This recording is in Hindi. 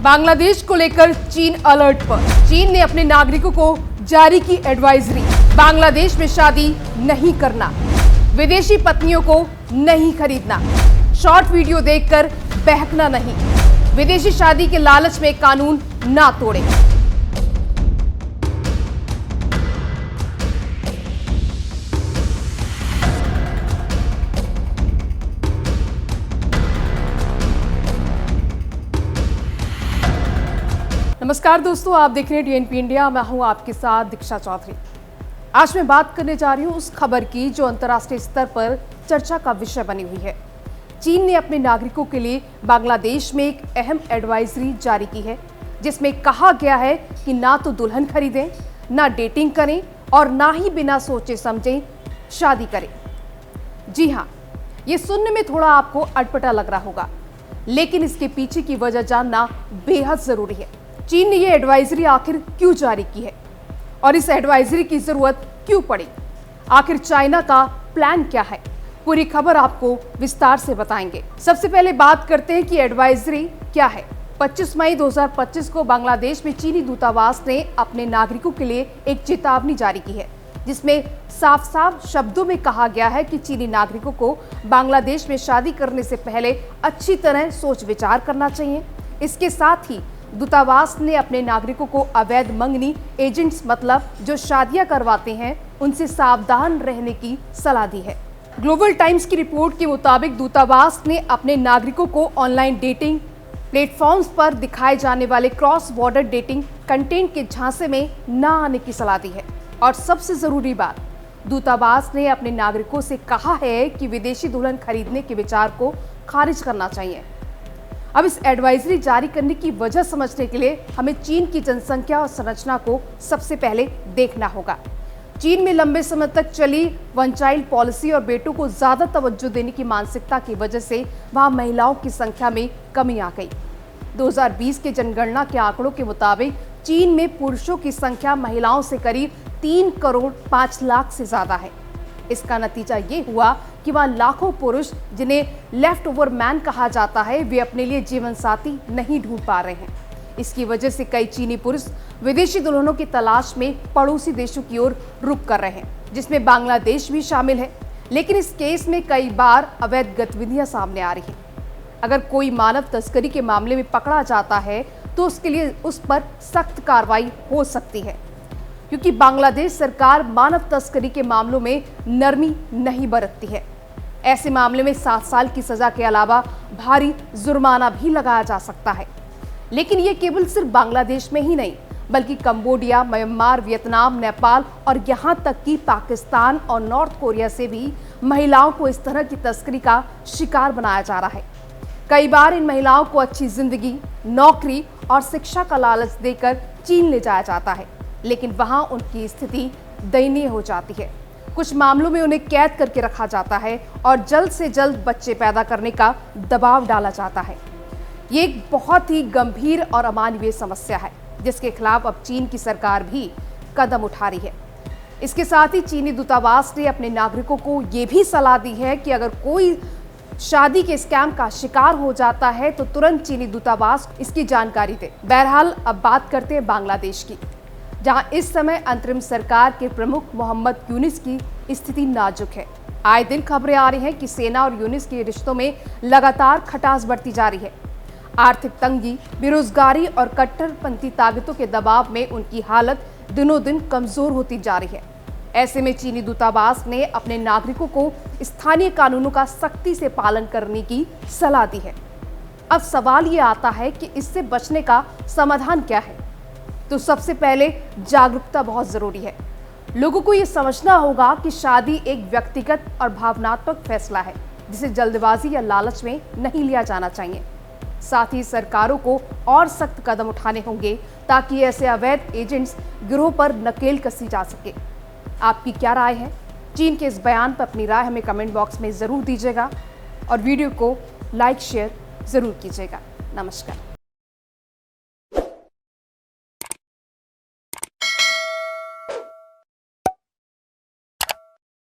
बांग्लादेश को लेकर चीन अलर्ट पर। चीन ने अपने नागरिकों को जारी की एडवाइजरी। बांग्लादेश में शादी नहीं करना, विदेशी पत्नियों को नहीं खरीदना, शॉर्ट वीडियो देखकर बहकना नहीं, विदेशी शादी के लालच में कानून ना तोड़े। नमस्कार दोस्तों, आप देख रहे हैं डीएनपी इंडिया। मैं हूं आपके साथ दीक्षा चौधरी। आज मैं बात करने जा रही हूं उस खबर की जो अंतर्राष्ट्रीय स्तर पर चर्चा का विषय बनी हुई है। चीन ने अपने नागरिकों के लिए बांग्लादेश में एक अहम एडवाइजरी जारी की है, जिसमें कहा गया है कि ना तो दुल्हन खरीदें, ना डेटिंग करें और ना ही बिना सोचे समझे शादी करें। जी हाँ, ये सुनने में थोड़ा आपको अटपटा लग रहा होगा, लेकिन इसके पीछे की वजह जानना बेहद जरूरी है। चीन ने यह एडवाइजरी आखिर क्यों जारी की है और इस एडवाइजरी की जरूरत क्यों पड़ी? आखिर चाइना का प्लान क्या है? पूरी खबर आपको विस्तार से बताएंगे। सबसे पहले बात करते हैं कि एडवाइजरी क्या है। 25 मई 2025 को बांग्लादेश में चीनी दूतावास ने अपने नागरिकों के लिए एक चेतावनी जारी की है, जिसमें साफ साफ शब्दों में कहा गया है कि चीनी नागरिकों को बांग्लादेश में शादी करने से पहले अच्छी तरह सोच विचार करना चाहिए। इसके साथ ही दूतावास ने अपने नागरिकों को अवैध मंगनी एजेंट्स, मतलब जो शादियां करवाते हैं, उनसे सावधान रहने की सलाह दी है। ग्लोबल टाइम्स की रिपोर्ट के मुताबिक दूतावास ने अपने नागरिकों को ऑनलाइन डेटिंग प्लेटफॉर्म्स पर दिखाए जाने वाले क्रॉस बॉर्डर डेटिंग कंटेंट के झांसे में न आने की सलाह दी है। और सबसे जरूरी बात, दूतावास ने अपने नागरिकों से कहा है कि विदेशी दुल्हन खरीदने के विचार को खारिज करना चाहिए। अब इस एडवाइजरी जारी करने की वजह समझने के लिए हमें चीन की जनसंख्या और संरचना को सबसे पहले देखना होगा। चीन में लंबे समय तक चली वन चाइल्ड पॉलिसी और बेटों को ज्यादा तवज्जो देने की मानसिकता की वजह से वहां महिलाओं की संख्या में कमी आ गई। 2020 के जनगणना के आंकड़ों के मुताबिक चीन में पुरुषों की संख्या महिलाओं से करीब 3 करोड़ 5 लाख से ज्यादा है। इसका नतीजा ये हुआ कि वहाँ लाखों पुरुष, जिन्हें लेफ्ट ओवर मैन कहा जाता है, वे अपने लिए जीवन साथी नहीं ढूंढ पा रहे हैं। इसकी वजह से कई चीनी पुरुष विदेशी दुल्हनों की तलाश में पड़ोसी देशों की ओर रुख कर रहे हैं, जिसमें बांग्लादेश भी शामिल है। लेकिन इस केस में कई बार अवैध गतिविधियां सामने आ रही हैं। अगर कोई मानव तस्करी के मामले में पकड़ा जाता है तो उसके लिए उस पर सख्त कार्रवाई हो सकती है, क्योंकि बांग्लादेश सरकार मानव तस्करी के मामलों में नरमी नहीं बरतती है। ऐसे मामले में 7 साल की सजा के अलावा भारी जुर्माना भी लगाया जा सकता है। लेकिन ये केवल सिर्फ बांग्लादेश में ही नहीं, बल्कि कंबोडिया, म्यांमार, वियतनाम, नेपाल और यहाँ तक कि पाकिस्तान और नॉर्थ कोरिया से भी महिलाओं को इस तरह की तस्करी का शिकार बनाया जा रहा है। कई बार इन महिलाओं को अच्छी जिंदगी, नौकरी और शिक्षा का लालच देकर चीन ले जाया जाता है, लेकिन वहां उनकी स्थिति दयनीय हो जाती है। कुछ मामलों में उन्हें कैद करके रखा जाता है और जल्द से जल्द बच्चे पैदा करने का दबाव डाला जाता है। ये एक बहुत ही गंभीर और अमानवीय समस्या है, जिसके खिलाफ अब चीन की सरकार भी कदम उठा रही है। इसके साथ ही चीनी दूतावास ने अपने नागरिकों को ये भी सलाह दी है कि अगर कोई शादी के स्कैम का शिकार हो जाता है तो तुरंत चीनी दूतावास इसकी जानकारी दे। बहरहाल अब बात करते हैं बांग्लादेश की, जहां इस समय अंतरिम सरकार के प्रमुख मोहम्मद यूनिस की स्थिति नाजुक है। आए दिन खबरें आ रही हैं कि सेना और यूनिस के रिश्तों में लगातार खटास बढ़ती जा रही है। आर्थिक तंगी, बेरोजगारी और कट्टरपंथी ताकतों के दबाव में उनकी हालत दिनों दिन कमजोर होती जा रही है। ऐसे में चीनी दूतावास ने अपने नागरिकों को स्थानीय कानूनों का सख्ती से पालन करने की सलाह दी है। अब सवाल ये आता है कि इससे बचने का समाधान क्या है? तो सबसे पहले जागरूकता बहुत जरूरी है। लोगों को ये समझना होगा कि शादी एक व्यक्तिगत और भावनात्मक फैसला है, जिसे जल्दबाजी या लालच में नहीं लिया जाना चाहिए। साथ ही सरकारों को और सख्त कदम उठाने होंगे ताकि ऐसे अवैध एजेंट्स गिरोह पर नकेल कसी जा सके। आपकी क्या राय है? चीन के इस बयान पर अपनी राय हमें कमेंट बॉक्स में जरूर दीजिएगा और वीडियो को लाइक शेयर जरूर कीजिएगा। नमस्कार।